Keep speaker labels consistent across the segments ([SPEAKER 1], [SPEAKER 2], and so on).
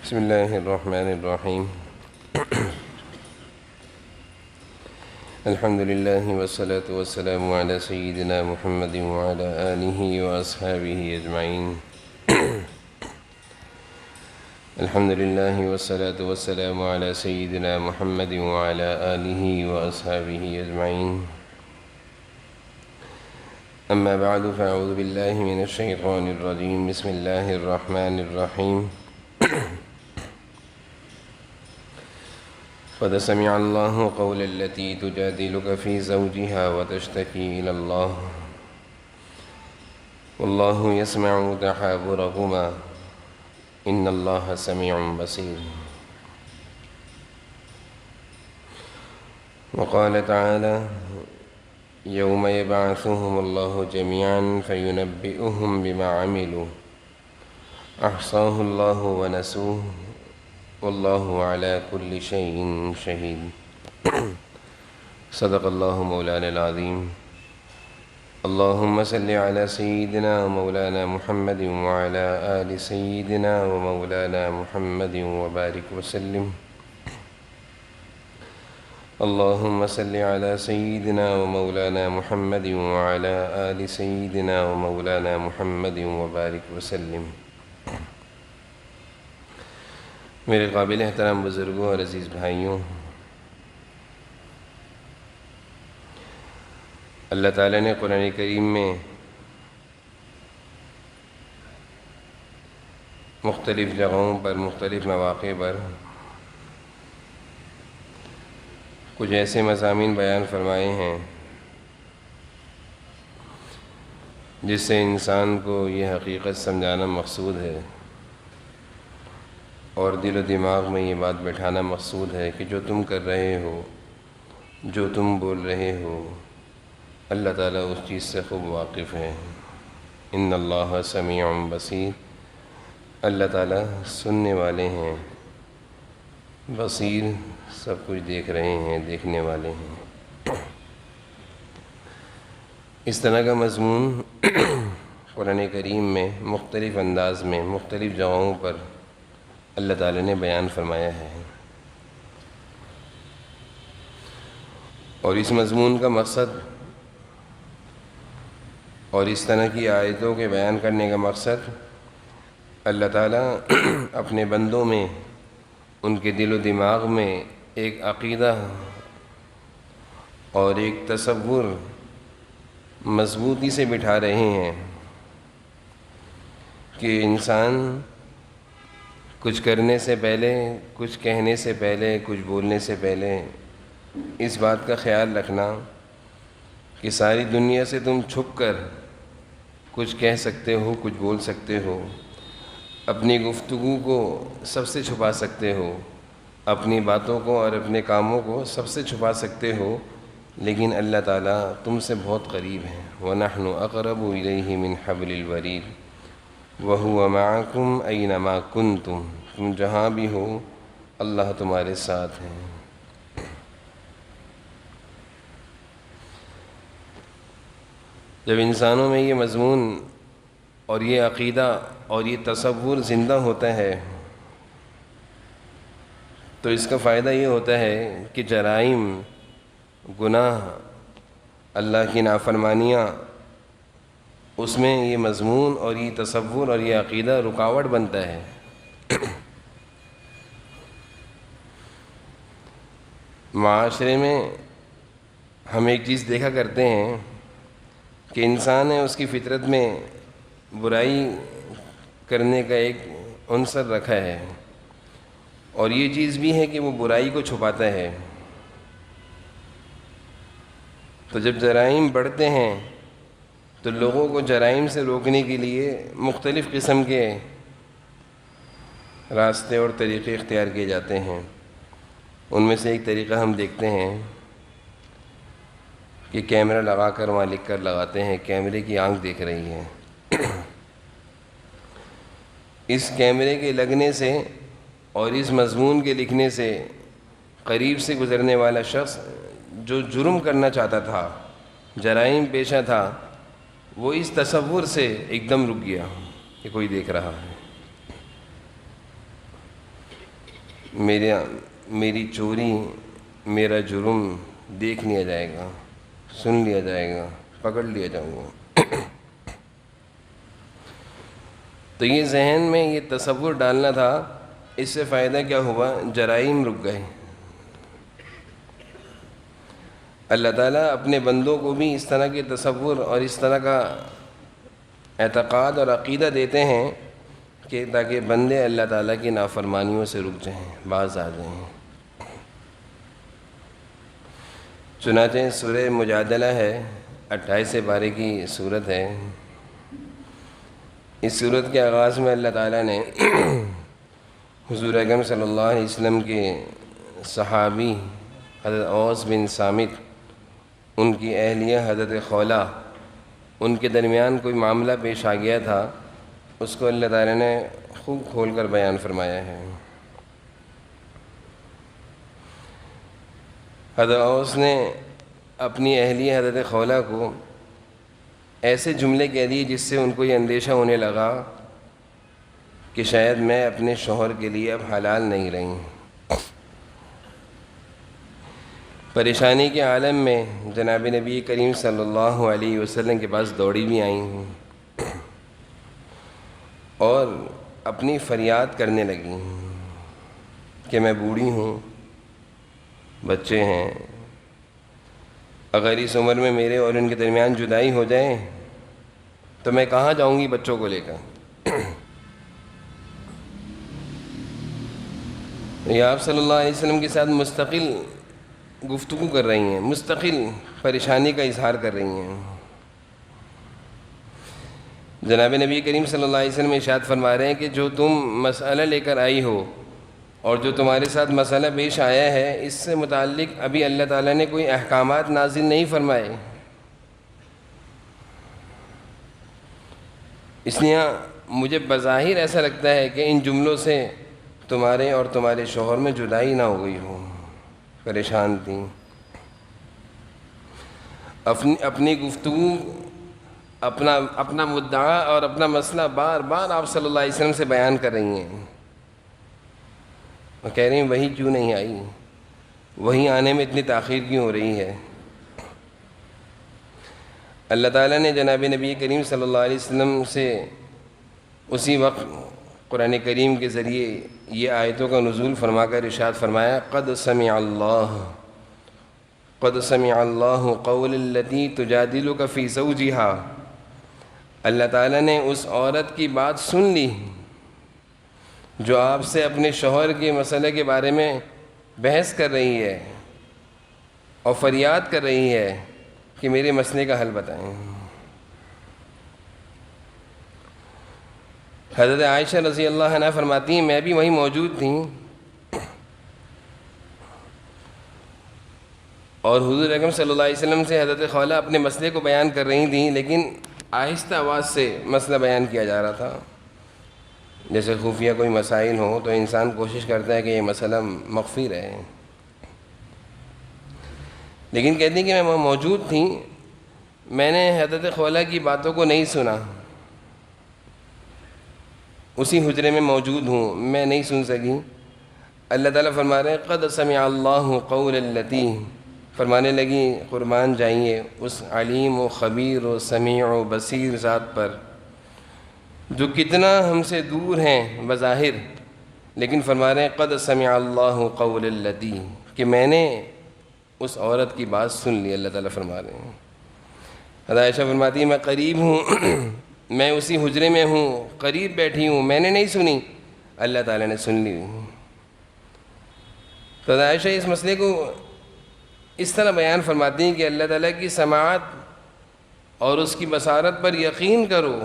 [SPEAKER 1] بسم الله الرحمن الرحيم. الحمد لله والصلاة والسلام على سيدنا محمد وعلى آله وأصحابه أجمعين. الحمد لله والصلاة والسلام على سيدنا محمد وعلى آله وأصحابه أجمعين. أما بعد فأعوذ بالله من الشيطان الرجيم. بسم الله الرحمن الرحيم. قد سمع الله قول التي تجادلك في زوجها وتشتكي إلى الله والله يسمع تحاوركما إن الله سميع بصير. وقال تعالى يوم يبعثهم الله جميعا فينبئهم بما عملوا أحصاه الله ونسوه والله على كل شيء شهيد. صدق الله مولانا العظيم. اللهم صل على سيدنا ومولانا محمد وعلى آل سيدنا ومولانا محمد وبارك وسلم. اللهم صل على سيدنا ومولانا محمد وعلى آل سيدنا ومولانا محمد وبارك وسلم. میرے قابل احترام بزرگوں اور عزیز بھائیوں، اللہ تعالیٰ نے قرآن کریم میں مختلف جگہوں پر مختلف مواقع پر کچھ ایسے مضامین بیان فرمائے ہیں جس سے انسان کو یہ حقیقت سمجھانا مقصود ہے اور دل و دماغ میں یہ بات بٹھانا مقصود ہے کہ جو تم کر رہے ہو، جو تم بول رہے ہو، اللہ تعالیٰ اس چیز سے خوب واقف ہے. ان اللہ سمیع بصیر. اللہ تعالیٰ سننے والے ہیں، بصیر سب کچھ دیکھ رہے ہیں، دیکھنے والے ہیں. اس طرح کا مضمون قرآن کریم میں مختلف انداز میں مختلف جگہوں پر اللہ تعالیٰ نے بیان فرمایا ہے، اور اس مضمون کا مقصد اور اس طرح کی آیتوں کے بیان کرنے کا مقصد اللہ تعالیٰ اپنے بندوں میں، ان کے دل و دماغ میں ایک عقیدہ اور ایک تصور مضبوطی سے بٹھا رہے ہیں کہ انسان کچھ کرنے سے پہلے، کچھ کہنے سے پہلے، کچھ بولنے سے پہلے اس بات کا خیال رکھنا کہ ساری دنیا سے تم چھپ کر کچھ کہہ سکتے ہو، کچھ بول سکتے ہو، اپنی گفتگو کو سب سے چھپا سکتے ہو، اپنی باتوں کو اور اپنے کاموں کو سب سے چھپا سکتے ہو، لیکن اللہ تعالیٰ تم سے بہت قریب ہیں. وَنَحْنُ أَقْرَبُ إِلَيْهِ مِنْ حَبْلِ الْوَرِيدِ وَهُوَ مَعَكُمْ أَيْنَمَا كُنْتُمْ. تم جہاں بھی ہو اللہ تمہارے ساتھ ہیں. جب انسانوں میں یہ مضمون اور یہ عقیدہ اور یہ تصور زندہ ہوتا ہے تو اس کا فائدہ یہ ہوتا ہے کہ جرائم، گناہ، اللہ کی نافرمانیاں، اس میں یہ مضمون اور یہ تصور اور یہ عقیدہ رکاوٹ بنتا ہے. معاشرے میں ہم ایک چیز دیکھا کرتے ہیں کہ انسان ہے، اس کی فطرت میں برائی کرنے کا ایک عنصر رکھا ہے، اور یہ چیز بھی ہے کہ وہ برائی کو چھپاتا ہے. تو جب جرائم بڑھتے ہیں تو لوگوں کو جرائم سے روکنے کے لیے مختلف قسم کے راستے اور طریقے اختیار کیے جاتے ہیں. ان میں سے ایک طریقہ ہم دیکھتے ہیں کہ کیمرہ لگا کر وہاں لکھ کر لگاتے ہیں، کیمرے کی آنکھ دیکھ رہی ہے. اس کیمرے کے لگنے سے اور اس مضمون کے لکھنے سے قریب سے گزرنے والا شخص جو جرم کرنا چاہتا تھا، جرائم پیشہ تھا، وہ اس تصور سے ایک دم رک گیا کہ کوئی دیکھ رہا ہے. میری چوری، میرا جرم دیکھ لیا جائے گا، سن لیا جائے گا، پکڑ لیا جاؤں گا۔ تو یہ ذہن میں یہ تصور ڈالنا تھا، اس سے فائدہ کیا ہوا؟ جرائم رک گئے۔ اللہ تعالیٰ اپنے بندوں کو بھی اس طرح کے تصور اور اس طرح کا اعتقاد اور عقیدہ دیتے ہیں کہ تاکہ بندے اللہ تعالیٰ کی نافرمانیوں سے رک جائیں، باز آ جائیں۔ چنانچہ سورہ مجادلہ ہے، 28 پارے کی سورت ہے۔ اس سورت کے آغاز میں اللہ تعالیٰ نے حضور اکرم صلی اللہ علیہ وسلم کے صحابی حضرت اوس بن صامت، ان کی اہلیہ حضرت خولہ، ان کے درمیان کوئی معاملہ پیش آ گیا تھا، اس کو اللہ تعالیٰ نے خوب کھول کر بیان فرمایا ہے۔ حضرت اوس نے اپنی اہلیہ حضرت خولہ کو ایسے جملے کہہ دیے جس سے ان کو یہ اندیشہ ہونے لگا کہ شاید میں اپنے شوہر کے لیے اب حلال نہیں رہی۔ پریشانی کے عالم میں جناب نبی کریم صلی اللہ علیہ وسلم کے پاس دوڑی بھی آئی ہوں اور اپنی فریاد کرنے لگی کہ میں بوڑھی ہوں، بچے ہیں، اگر اس عمر میں میرے اور ان کے درمیان جدائی ہو جائے تو میں کہاں جاؤں گی بچوں کو لے کر؟ یہ آپ صلی اللہ علیہ وسلم کے ساتھ مستقل گفتگو کر رہی ہیں، مستقل پریشانی کا اظہار کر رہی ہیں۔ جناب نبی کریم صلی اللہ علیہ وسلم ارشاد فرما رہے ہیں کہ جو تم مسئلہ لے کر آئی ہو اور جو تمہارے ساتھ مسئلہ پیش آیا ہے، اس سے متعلق ابھی اللہ تعالیٰ نے کوئی احکامات نازل نہیں فرمائے، اس لیے مجھے بظاہر ایسا لگتا ہے کہ ان جملوں سے تمہارے اور تمہارے شوہر میں جدائی نہ ہو گئی ہو۔ پریشان تھیں، اپنی گفتگو، اپنا مدعا اور اپنا مسئلہ بار بار آپ صلی اللہ علیہ وسلم سے بیان کر رہی ہیں اور کہہ رہی ہیں وہی کیوں نہیں آئی، وہی آنے میں اتنی تاخیر کیوں ہو رہی ہے۔ اللہ تعالیٰ نے جناب نبی کریم صلی اللہ علیہ وسلم سے اسی وقت قرآن کریم کے ذریعے یہ آیتوں کا نزول فرما کر ارشاد فرمایا، قد سمع اللہ قول التی تجادلک فی زوجها، اللہ تعالیٰ نے اس عورت کی بات سن لی جو آپ سے اپنے شوہر کے مسئلے کے بارے میں بحث کر رہی ہے اور فریاد کر رہی ہے کہ میرے مسئلے کا حل بتائیں۔ حضرت عائشہ رضی اللہ عنہ فرماتی ہیں میں بھی وہیں موجود تھی اور حضور اکرم صلی اللہ علیہ وسلم سے حضرت خولہ اپنے مسئلے کو بیان کر رہی تھیں، لیکن آہستہ آواز سے مسئلہ بیان کیا جا رہا تھا۔ جیسے خفیہ کوئی مسائل ہوں تو انسان کوشش کرتا ہے کہ یہ مسئلہ مخفی رہے، لیکن کہتی ہیں کہ میں وہاں موجود تھی، میں نے حضرت خولہ کی باتوں کو نہیں سنا، اسی حجرے میں موجود ہوں، میں نہیں سن سکی۔ اللہ تعالیٰ فرما رہے ہیں قد سمع اللہ قول التی، فرمانے لگی قربان جائیے اس علیم و خبیر و سمیع و بصیر ذات پر جو کتنا ہم سے دور ہیں بظاہر، لیکن فرما رہے ہیں قد سمع اللہ قول التی، کہ میں نے اس عورت کی بات سن لی۔ اللہ تعالیٰ فرما رہے ہیں، حضرت عائشہ فرماتی ہے میں قریب ہوں، میں اسی حجرے میں ہوں، قریب بیٹھی ہوں، میں نے نہیں سنی، اللہ تعالیٰ نے سن لی۔ تو حضرت عائشہ اس مسئلے کو اس طرح بیان فرماتی ہیں کہ اللہ تعالیٰ کی سماعت اور اس کی بصارت پر یقین کرو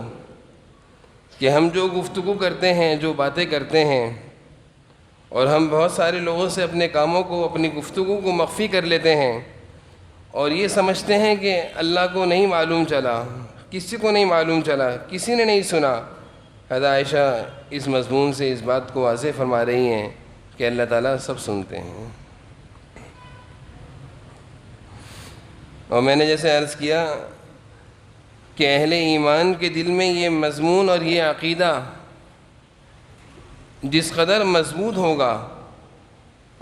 [SPEAKER 1] کہ ہم جو گفتگو کرتے ہیں، جو باتیں کرتے ہیں، اور ہم بہت سارے لوگوں سے اپنے کاموں کو، اپنی گفتگو کو مخفی کر لیتے ہیں اور یہ سمجھتے ہیں کہ اللہ کو نہیں معلوم چلا، کسی کو نہیں معلوم چلا، کسی نے نہیں سنا۔ حضرت عائشہ اس مضمون سے اس بات کو واضح فرما رہی ہیں کہ اللہ تعالیٰ سب سنتے ہیں۔ اور میں نے جیسے عرض کیا کہ اہل ایمان کے دل میں یہ مضمون اور یہ عقیدہ جس قدر مضبوط ہوگا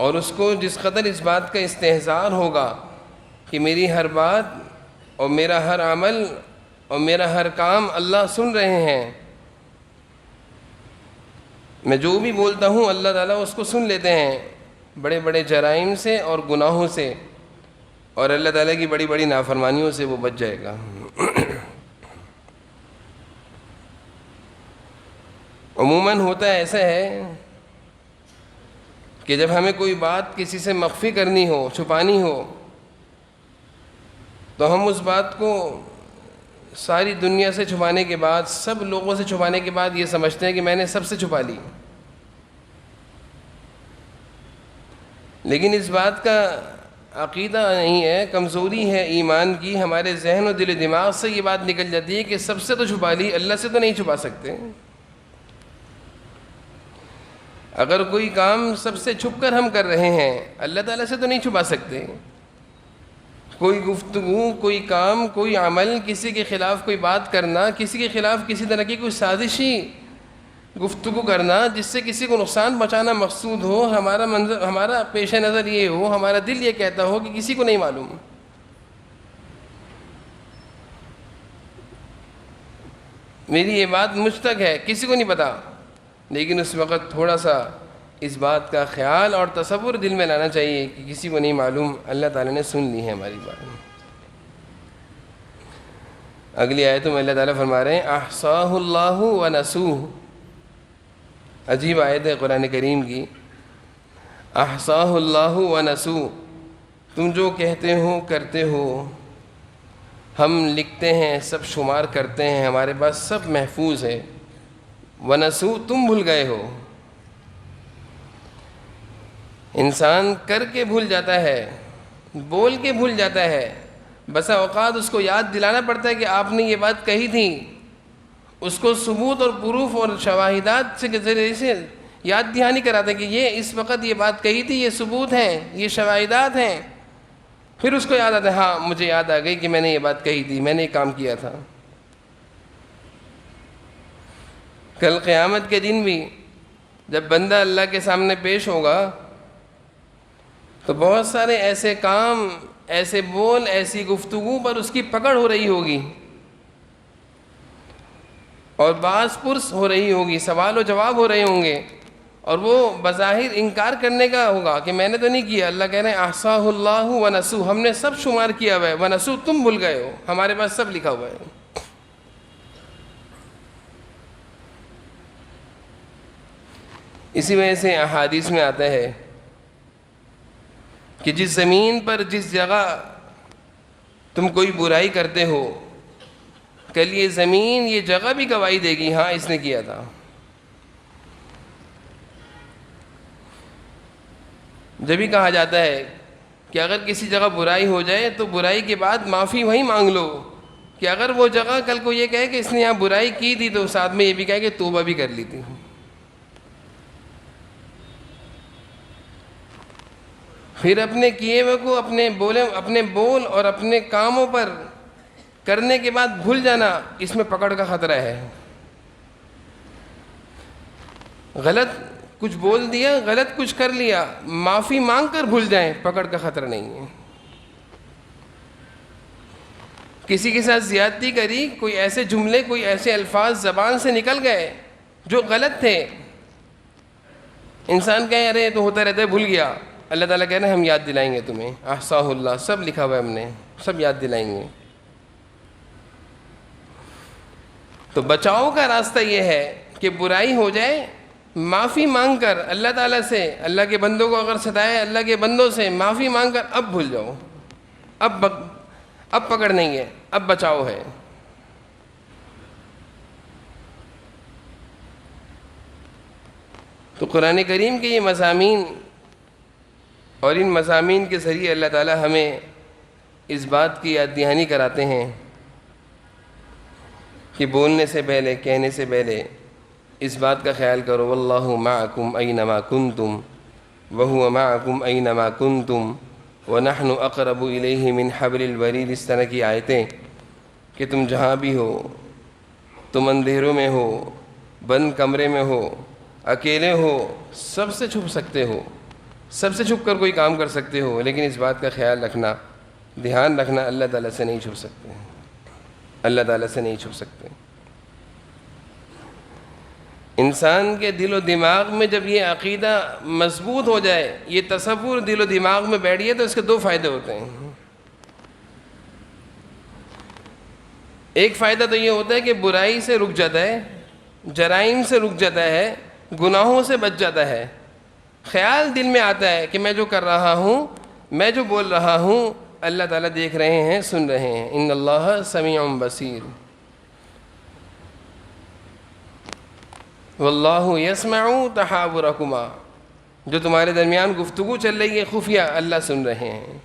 [SPEAKER 1] اور اس کو جس قدر اس بات کا استحضار ہوگا کہ میری ہر بات اور میرا ہر عمل اور میرا ہر کام اللہ سن رہے ہیں، میں جو بھی بولتا ہوں اللہ تعالیٰ اس کو سن لیتے ہیں، بڑے بڑے جرائم سے اور گناہوں سے اور اللہ تعالیٰ کی بڑی بڑی نافرمانیوں سے وہ بچ جائے گا۔ عموماً ہوتا ایسا ہے کہ جب ہمیں کوئی بات کسی سے مخفی کرنی ہو، چھپانی ہو، تو ہم اس بات کو ساری دنیا سے چھپانے کے بعد، سب لوگوں سے چھپانے کے بعد یہ سمجھتے ہیں کہ میں نے سب سے چھپا لی۔ لیکن اس بات کا عقیدہ نہیں ہے، کمزوری ہے ایمان کی، ہمارے ذہن و دل و دماغ سے یہ بات نکل جاتی ہے کہ سب سے تو چھپا لی، اللہ سے تو نہیں چھپا سکتے۔ اگر کوئی کام سب سے چھپ کر ہم کر رہے ہیں، اللہ تعالیٰ سے تو نہیں چھپا سکتے۔ کوئی گفتگو، کوئی کام، کوئی عمل، کسی کے خلاف کوئی بات کرنا، کسی کے خلاف کسی طرح کی کوئی سازشی گفتگو کرنا جس سے کسی کو نقصان پہنچانا مقصود ہو، ہمارا پیش نظر یہ ہو، ہمارا دل یہ کہتا ہو کہ کسی کو نہیں معلوم، میری یہ بات مجھ تک ہے، کسی کو نہیں پتا، لیکن اس وقت تھوڑا سا اس بات کا خیال اور تصور دل میں لانا چاہیے کہ کسی کو نہیں معلوم، اللہ تعالیٰ نے سن لی ہے ہماری بات۔ اگلی آیتوں میں اللہ تعالیٰ فرما رہے ہیں احصاہ اللہ ونسوہ، عجیب آیت ہے قرآن کریم کی۔ احصاہ اللہ ونسوہ، تم جو کہتے ہو کرتے ہو، ہم لکھتے ہیں، سب شمار کرتے ہیں، ہمارے پاس سب محفوظ ہے۔ ونسوہ، تم بھول گئے ہو۔ انسان کر کے بھول جاتا ہے، بول کے بھول جاتا ہے، بسا اوقات اس کو یاد دلانا پڑتا ہے کہ آپ نے یہ بات کہی تھی، اس کو ثبوت اور پروف اور شواہدات سے ذریعے سے یاد دہانی کراتے ہیں کہ یہ اس وقت یہ بات کہی تھی، یہ ثبوت ہیں، یہ شواہدات ہیں۔ پھر اس کو یاد آتا ہے ہاں مجھے یاد آ گئی کہ میں نے یہ بات کہی تھی، میں نے یہ کام کیا تھا۔ کل قیامت کے دن بھی جب بندہ اللہ کے سامنے پیش ہوگا تو بہت سارے ایسے کام، ایسے بول، ایسی گفتگو پر اس کی پکڑ ہو رہی ہوگی اور باز پرس ہو رہی ہوگی، سوال و جواب ہو رہے ہوں گے، اور وہ بظاہر انکار کرنے کا ہوگا کہ میں نے تو نہیں کیا۔ اللہ کہہ رہے ہیں احصاہ اللہ ونسوہ، ہم نے سب شمار کیا ہوا ہے، ونسوہ، تم بھول گئے ہو، ہمارے پاس سب لکھا ہوا ہے۔ اسی وجہ سے احادیث میں آتا ہے کہ جس زمین پر، جس جگہ تم کوئی برائی کرتے ہو، کل یہ زمین، یہ جگہ بھی گواہی دے گی ہاں اس نے کیا تھا۔ جب ہی کہا جاتا ہے کہ اگر کسی جگہ برائی ہو جائے تو برائی کے بعد معافی وہیں مانگ لو، کہ اگر وہ جگہ کل کو یہ کہے کہ اس نے یہاں برائی کی تھی تو ساتھ میں یہ بھی کہے کہ توبہ بھی کر لی تھی۔ پھر اپنے کیے ہوئے کو، اپنے بول اور اپنے کاموں پر کرنے کے بعد بھول جانا، اس میں پکڑ کا خطرہ ہے۔ غلط کچھ بول دیا، غلط کچھ کر لیا، معافی مانگ کر بھول جائیں، پکڑ کا خطرہ نہیں ہے۔ کسی کے ساتھ زیادتی کری، کوئی ایسے جملے، کوئی ایسے الفاظ زبان سے نکل گئے جو غلط تھے، انسان کہے ارے تو ہوتا رہتا ہے، بھول گیا، اللہ تعالیٰ کہہ رہے ہیں ہم یاد دلائیں گے تمہیں، احصاہ اللہ، سب لکھا ہوا ہے ہم نے، سب یاد دلائیں گے۔ تو بچاؤ کا راستہ یہ ہے کہ برائی ہو جائے، معافی مانگ کر اللہ تعالیٰ سے، اللہ کے بندوں کو اگر ستائے، اللہ کے بندوں سے معافی مانگ کر اب بھول جاؤ، اب پکڑ نہیں ہے، اب بچاؤ ہے۔ تو قرآن کریم کے یہ مضامین اور ان مضامین کے ذریعے اللہ تعالیٰ ہمیں اس بات کی یاد دہانی کراتے ہیں کہ بولنے سے پہلے، کہنے سے پہلے اس بات کا خیال کرو، واللہ معکم اینما کنتم وہو معکم اینما کنتم ونحن اقرب الیہ من حبل الورید، اس طرح کی آیتیں کہ تم جہاں بھی ہو، تم اندھیروں میں ہو، بند کمرے میں ہو، اکیلے ہو، سب سے چھپ سکتے ہو، سب سے چھپ کر کوئی کام کر سکتے ہو، لیکن اس بات کا خیال رکھنا، دھیان رکھنا، اللہ تعالیٰ سے نہیں چھپ سکتے، اللہ تعالیٰ سے نہیں چھپ سکتے۔ انسان کے دل و دماغ میں جب یہ عقیدہ مضبوط ہو جائے، یہ تصور دل و دماغ میں بیٹھ جائے، تو اس کے دو فائدے ہوتے ہیں۔ ایک فائدہ تو یہ ہوتا ہے کہ برائی سے رک جاتا ہے، جرائم سے رک جاتا ہے، گناہوں سے بچ جاتا ہے۔ خیال دل میں آتا ہے کہ میں جو کر رہا ہوں، میں جو بول رہا ہوں، اللہ تعالیٰ دیکھ رہے ہیں، سن رہے ہیں۔ ان اللہ سمیع بصیر، واللہ یسمع تحاورکما، جو تمہارے درمیان گفتگو چل رہی ہے خفیہ، اللہ سن رہے ہیں۔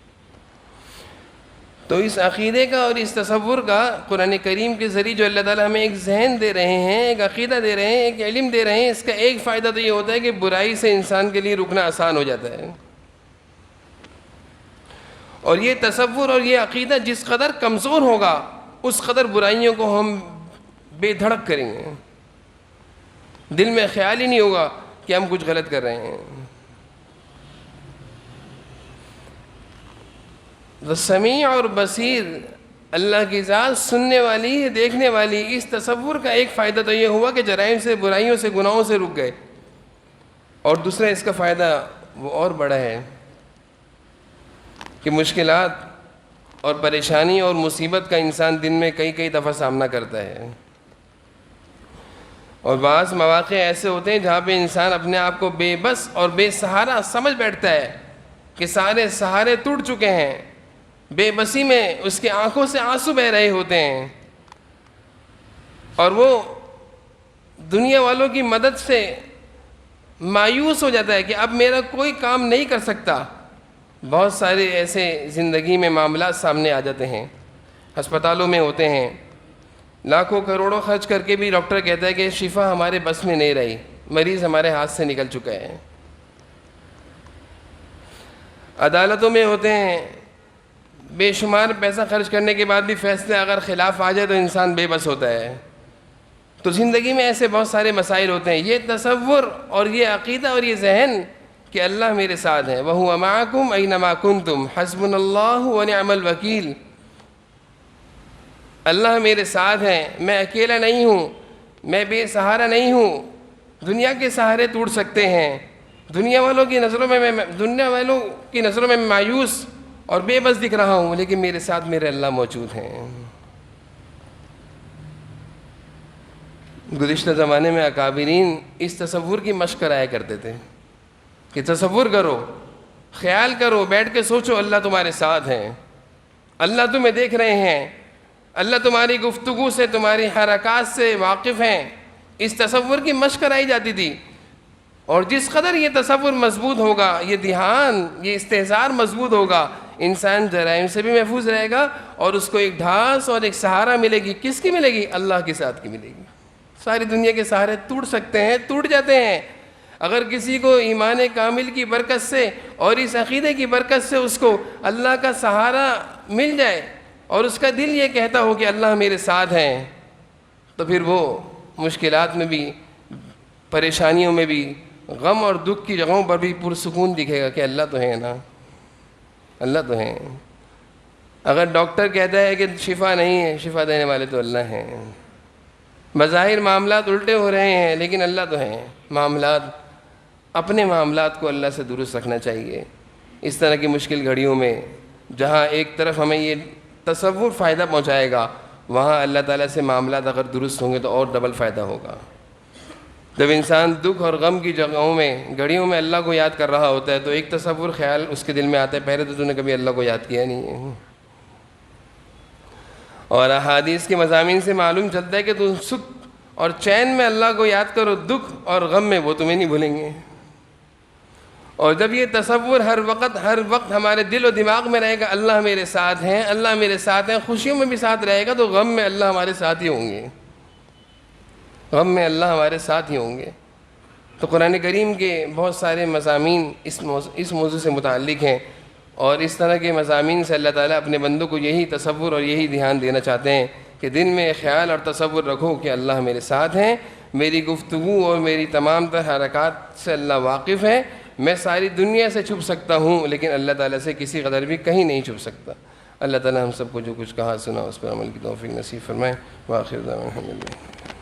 [SPEAKER 1] تو اس عقیدے کا اور اس تصور کا قرآن کریم کے ذریعے جو اللہ تعالیٰ ہمیں ایک ذہن دے رہے ہیں، ایک عقیدہ دے رہے ہیں، ایک علم دے رہے ہیں، اس کا ایک فائدہ تو یہ ہوتا ہے کہ برائی سے انسان کے لیے رکنا آسان ہو جاتا ہے۔ اور یہ تصور اور یہ عقیدہ جس قدر کمزور ہوگا، اس قدر برائیوں کو ہم بے دھڑک کریں گے، دل میں خیال ہی نہیں ہوگا کہ ہم کچھ غلط کر رہے ہیں۔ تو سمیع اور بصیر، اللہ کی ذات سننے والی ہے، دیکھنے والی، اس تصور کا ایک فائدہ تو یہ ہوا کہ جرائم سے، برائیوں سے، گناہوں سے رک گئے۔ اور دوسرا اس کا فائدہ وہ اور بڑا ہے کہ مشکلات اور پریشانی اور مصیبت کا انسان دن میں کئی دفعہ سامنا کرتا ہے، اور بعض مواقع ایسے ہوتے ہیں جہاں پہ انسان اپنے آپ کو بے بس اور بے سہارا سمجھ بیٹھتا ہے کہ سارے سہارے ٹوٹ چکے ہیں، بے بسی میں اس کی آنکھوں سے آنسو بہہ رہے ہوتے ہیں، اور وہ دنیا والوں کی مدد سے مایوس ہو جاتا ہے کہ اب میرا کوئی کام نہیں کر سکتا۔ بہت سارے ایسے زندگی میں معاملات سامنے آ جاتے ہیں، ہسپتالوں میں ہوتے ہیں، لاکھوں کروڑوں خرچ کر کے بھی ڈاکٹر کہتا ہے کہ شفا ہمارے بس میں نہیں رہی، مریض ہمارے ہاتھ سے نکل چکا ہے۔ عدالتوں میں ہوتے ہیں، بے شمار پیسہ خرچ کرنے کے بعد بھی فیصلے اگر خلاف آ جائے تو انسان بے بس ہوتا ہے۔ تو زندگی میں ایسے بہت سارے مسائل ہوتے ہیں۔ یہ تصور اور یہ عقیدہ اور یہ ذہن کہ اللہ میرے ساتھ ہے، وَهُوَ مَعَكُمْ أَيْنَمَا كُنْتُمْ حَسْبُنَا اللَّهُ وَنِعْمَ الْوَكِيلُ، اللہ میرے ساتھ ہیں، میں اکیلا نہیں ہوں، میں بے سہارا نہیں ہوں۔ دنیا کے سہارے ٹوٹ سکتے ہیں، دنیا والوں کی نظروں میں مایوس اور بے بس دکھ رہا ہوں، لیکن میرے ساتھ میرے اللہ موجود ہیں۔ گزشتہ زمانے میں اکابرین اس تصور کی مشق کرایا کرتے تھے کہ تصور کرو، خیال کرو، بیٹھ کے سوچو اللہ تمہارے ساتھ ہیں، اللہ تمہیں دیکھ رہے ہیں، اللہ تمہاری گفتگو سے، تمہاری حرکات سے واقف ہیں۔ اس تصور کی مشق کرائی جاتی تھی، اور جس قدر یہ تصور مضبوط ہوگا، یہ دھیان، یہ استحضار مضبوط ہوگا، انسان جرائم سے بھی محفوظ رہے گا، اور اس کو ایک ڈھانس اور ایک سہارا ملے گی۔ کس کی ملے گی؟ اللہ کے ساتھ کی ملے گی۔ ساری دنیا کے سہارے ٹوٹ سکتے ہیں، ٹوٹ جاتے ہیں، اگر کسی کو ایمان کامل کی برکت سے اور اس عقیدے کی برکت سے اس کو اللہ کا سہارا مل جائے، اور اس کا دل یہ کہتا ہو کہ اللہ میرے ساتھ ہیں، تو پھر وہ مشکلات میں بھی، پریشانیوں میں بھی، غم اور دکھ کی جگہوں پر بھی پرسکون دکھے گا کہ اللہ تو ہے نا، اللہ تو ہیں۔ اگر ڈاکٹر کہتا ہے کہ شفا نہیں ہے، شفا دینے والے تو اللہ ہیں۔ بظاہر معاملات الٹے ہو رہے ہیں، لیکن اللہ تو ہیں۔ اپنے معاملات کو اللہ سے درست رکھنا چاہیے۔ اس طرح کی مشکل گھڑیوں میں جہاں ایک طرف ہمیں یہ تصور فائدہ پہنچائے گا، وہاں اللہ تعالیٰ سے معاملات اگر درست ہوں گے تو اور ڈبل فائدہ ہوگا۔ جب انسان دکھ اور غم کی جگہوں میں، گھڑیوں میں اللہ کو یاد کر رہا ہوتا ہے، تو ایک تصور خیال اس کے دل میں آتا ہے، پہلے تو نے کبھی اللہ کو یاد کیا نہیں ہے۔ اور احادیث کے مضامین سے معلوم چلتا ہے کہ تم سکھ اور چین میں اللہ کو یاد کرو، دکھ اور غم میں وہ تمہیں نہیں بھولیں گے۔ اور جب یہ تصور ہر وقت ہمارے دل و دماغ میں رہے گا، اللہ میرے ساتھ ہیں، اللہ میرے ساتھ ہیں، خوشیوں میں بھی ساتھ رہے گا، تو غم میں اللہ ہمارے ساتھ ہی ہوں گے، غم میں اللہ ہمارے ساتھ ہی ہوں گے۔ تو قرآن کریم کے بہت سارے مضامین اس موضوع سے متعلق ہیں، اور اس طرح کے مضامین سے اللہ تعالیٰ اپنے بندوں کو یہی تصور اور یہی دھیان دینا چاہتے ہیں کہ دن میں خیال اور تصور رکھو کہ اللہ میرے ساتھ ہیں، میری گفتگو اور میری تمام تر حرکات سے اللہ واقف ہے، میں ساری دنیا سے چھپ سکتا ہوں لیکن اللہ تعالیٰ سے کسی قدر بھی کہیں نہیں چھپ سکتا۔ اللہ تعالیٰ ہم سب کو جو کچھ کہا سنا اس پر عمل کی توفیق نصیب فرمائے۔ وآخر دعوانا الحمدللہ۔